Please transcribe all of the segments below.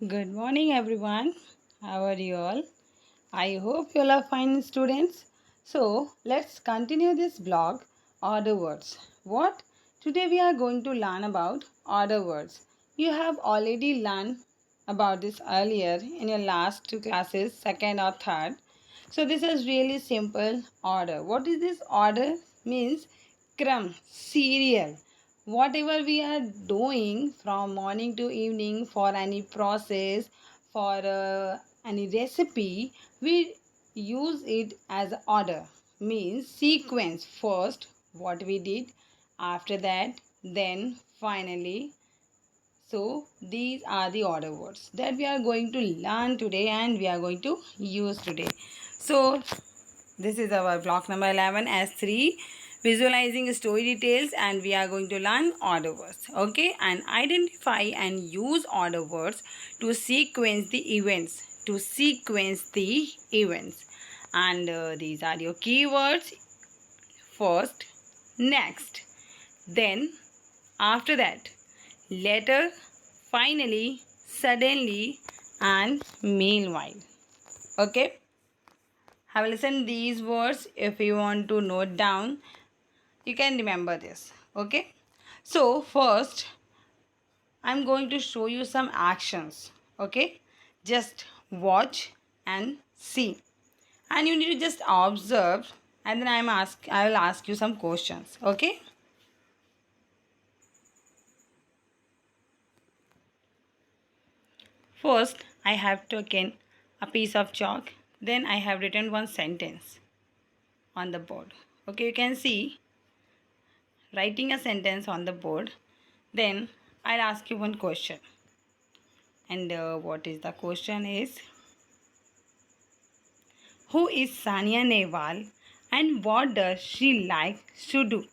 Good morning, everyone. How are you all? I hope you all are fine, students. So, let's continue this blog order words. What? Today we are going to learn about order words. You have already learned about this earlier in your last two classes, second or third. So, this is really simple order. What is this order? Means crumb, cereal. Whatever we are doing from morning to evening for any process, for any recipe, we use it as order. Means sequence. First what we did, after that, then finally. So these are the order words that we are going to learn today and we are going to use today. So this is our block number 11 S3, visualizing story details, and we are going to learn order words. Okay, and identify and use order words to sequence the events. To sequence the events. And these are your keywords. First, next, then, after that, later, finally, suddenly, and meanwhile. Okay, have a listen these words. If you want to note down, you can remember this. Okay, so first I'm going to show you some actions. Okay, just watch and see, and you need to just observe, and then I will ask you some questions. Okay, first I have taken a piece of chalk, then I have written one sentence on the board. Okay, you can see writing a sentence on the board. Then I'll ask you one question. And what is the question is, who is Sania Nehwal and what does she like to do?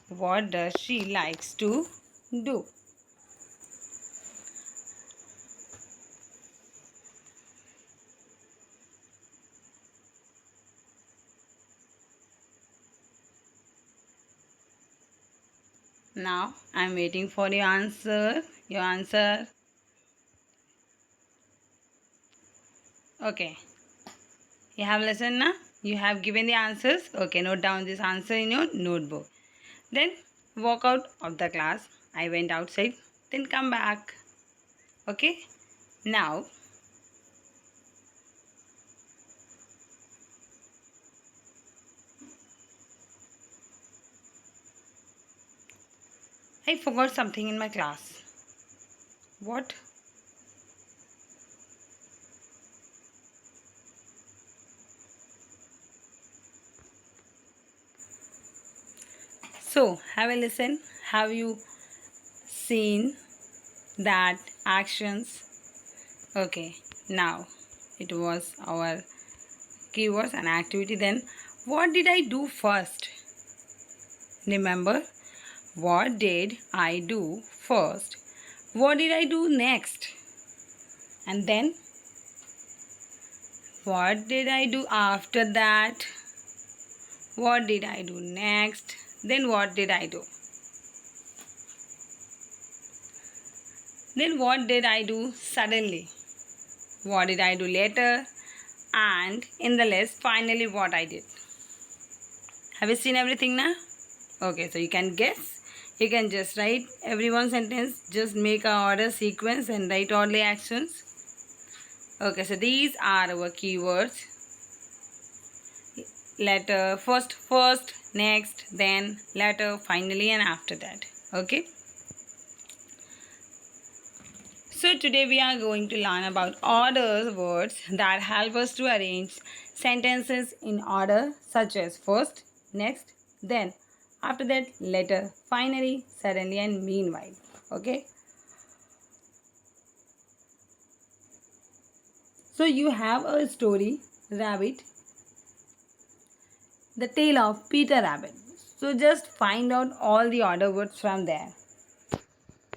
What does she likes to do? Now I'm waiting for your answer. Your answer. Okay. You have listened now? You have given the answers. Okay, note down this answer in your notebook. Then walk out of the class. I went outside. Then come back. Okay. Now I forgot something in my class. What? So have a listen. Have you seen that actions? Okay. Now it was our keywords and activity. Then what did I do first? Remember, what did I do first? What did I do next? And then what did I do after that? What did I do next? Then what did I do? Then what did I do suddenly? What did I do later? And in the list, finally what I did. Have you seen everything now? Okay, so you can guess. You can just write every one sentence. Just make a order sequence and write all the actions. Okay, so these are our keywords. Letter, first, next, then, later, finally, and after that. Okay. So today we are going to learn about order words that help us to arrange sentences in order, such as first, next, then, after that, later, finally, suddenly, and meanwhile. Okay. So you have a story, Rabbit, the tale of Peter Rabbit. So just find out all the order words from there.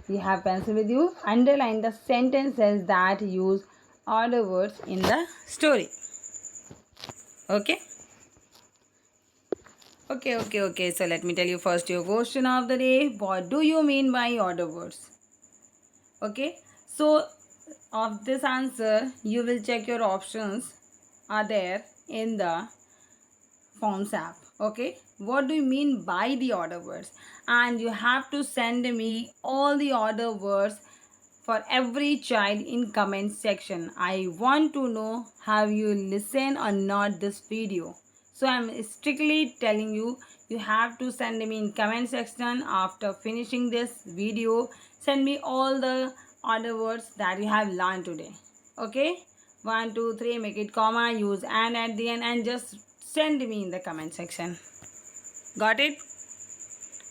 You have pencil with you. Underline the sentences that use order words in the story. Okay. Okay. So let me tell you first your question of the day. What do you mean by order words? Okay. So of this answer, you will check your options are there in the Forms app. Okay, what do you mean by the order words? And you have to send me all the order words for every child in comment section. I want to know have you listened or not this video. So I'm strictly telling you, you have to send me in comment section after finishing this video. Send me all the order words that you have learned today. Okay, 1 2 3, make it comma, use and at the end, and just send me in the comment section. Got it?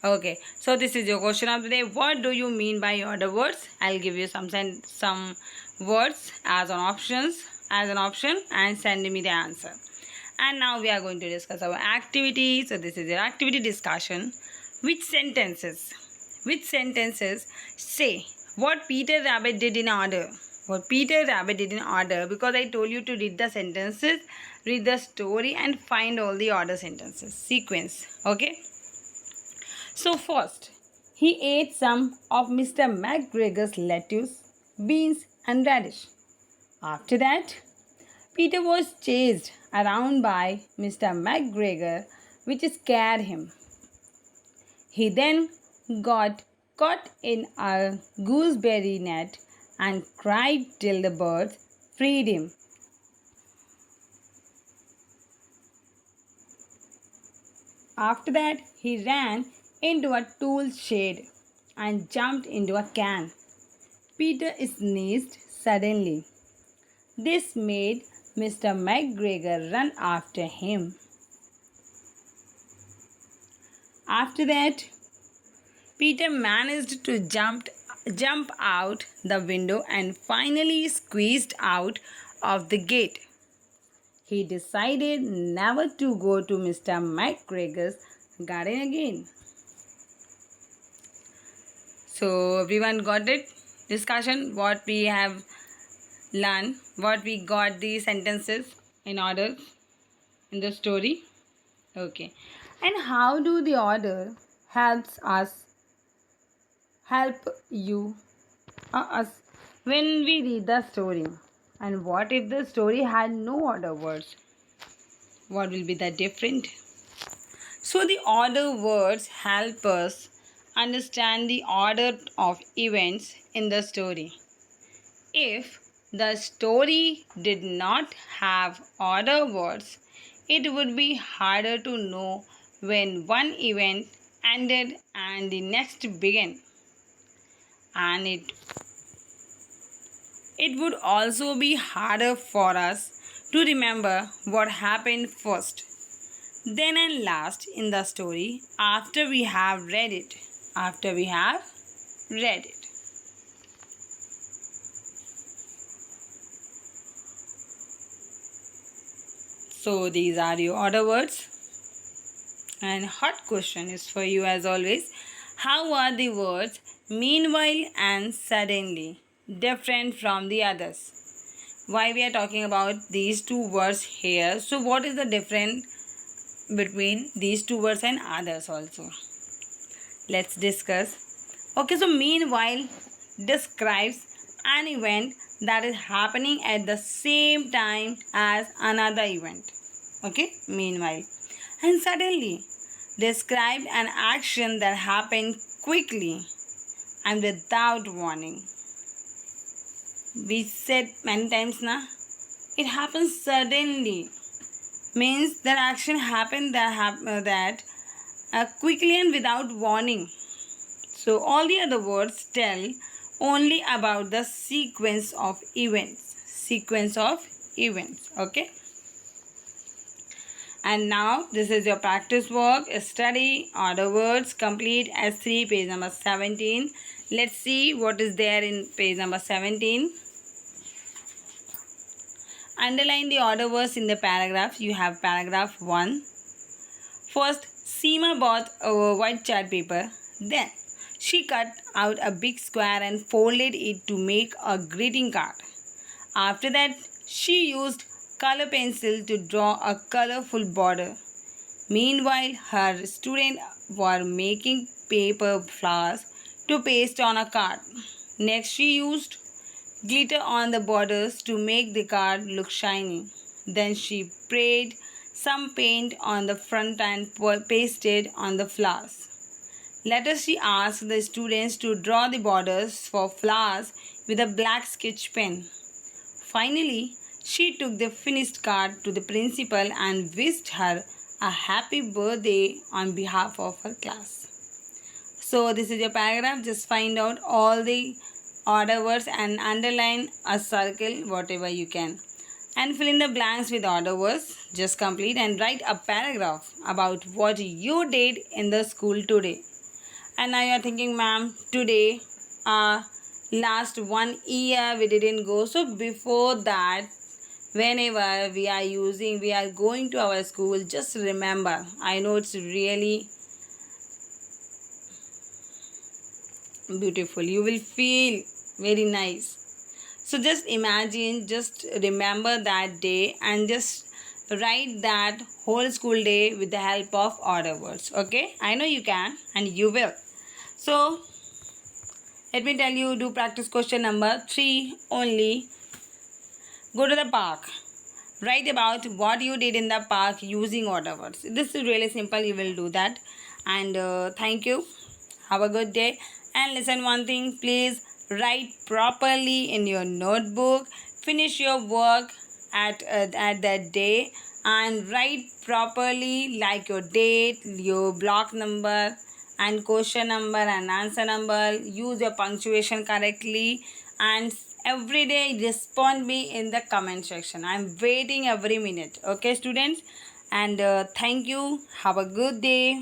Okay, so this is your question of the day. What do you mean by order words? I'll give you some words as an option, and send me the answer. And now we are going to discuss our activity. So this is your activity discussion. Which sentences say what Peter Rabbit did in order? What Peter Rabbit did in order, because I told you to read the sentences, read the story, and find all the order sentences sequence. Okay. So first, he ate some of Mr. McGregor's lettuce, beans, and radish. After that, Peter was chased around by Mr. McGregor, which scared him. He then got caught in a gooseberry net and cried till the birds freed him. After that, he ran into a tool shed and jumped into a can. Peter sneezed suddenly. This made Mr. McGregor run after him. After that, Peter managed to jump out the window and finally squeezed out of the gate. He decided never to go to Mr. McGregor's garden again. So everyone got it? Discussion, what we have learned, what we got the sentences in order in the story. Okay. And how do the order help you us when we read the story? And what if the story had no order words? What will be the different? So the order words help us understand the order of events in the story. If the story did not have order words, it would be harder to know when one event ended and the next began. And it would also be harder for us to remember what happened first, then and last in the story after we have read it. So these are your order words. And hot question is for you as always. How are the words meanwhile and suddenly different from the others? Why we are talking about these two words here? So what is the difference between these two words and others also? Let's discuss. Okay, so meanwhile describes an event that is happening at the same time as another event. Okay, meanwhile. And suddenly described an action that happened quickly and without warning. We said many times now, it happens suddenly. Means that action happened quickly and without warning. So all the other words tell only about the sequence of events. Okay. And now this is your practice work. Study order words. Complete S3 page number 17. Let's see what is there in page number 17. Underline the order words in the paragraph. You have paragraph 1. First, Seema bought a white chart paper. Then, she cut out a big square and folded it to make a greeting card. After that, she used color pencil to draw a colorful border. Meanwhile, her students were making paper flowers to paste on a card. Next, she used glitter on the borders to make the card look shiny. Then she sprayed some paint on the front and pasted on the flowers. Later, she asked the students to draw the borders for flowers with a black sketch pen. Finally, she took the finished card to the principal and wished her a happy birthday on behalf of her class. So, this is your paragraph. Just find out all the order words and underline a circle, whatever you can. And fill in the blanks with order words. Just complete and write a paragraph about what you did in the school today. And now you're thinking, ma'am, today, last 1 year we didn't go. So before that, whenever we are going to our school, just remember, I know it's really beautiful. You will feel very nice. So just imagine, just remember that day and just write that whole school day with the help of order words. Okay? I know you can and you will. So let me tell you, do practice question number 3 only. Go to the park. Write about what you did in the park using order words. This is really simple. You will do that. And thank you. Have a good day. And listen one thing. Please write properly in your notebook. Finish your work at that day. And write properly like your date, your block number, and question number and answer number. Use your punctuation correctly. And every day respond me in the comment section. I'm waiting every minute. Okay, students? And thank you. Have a good day.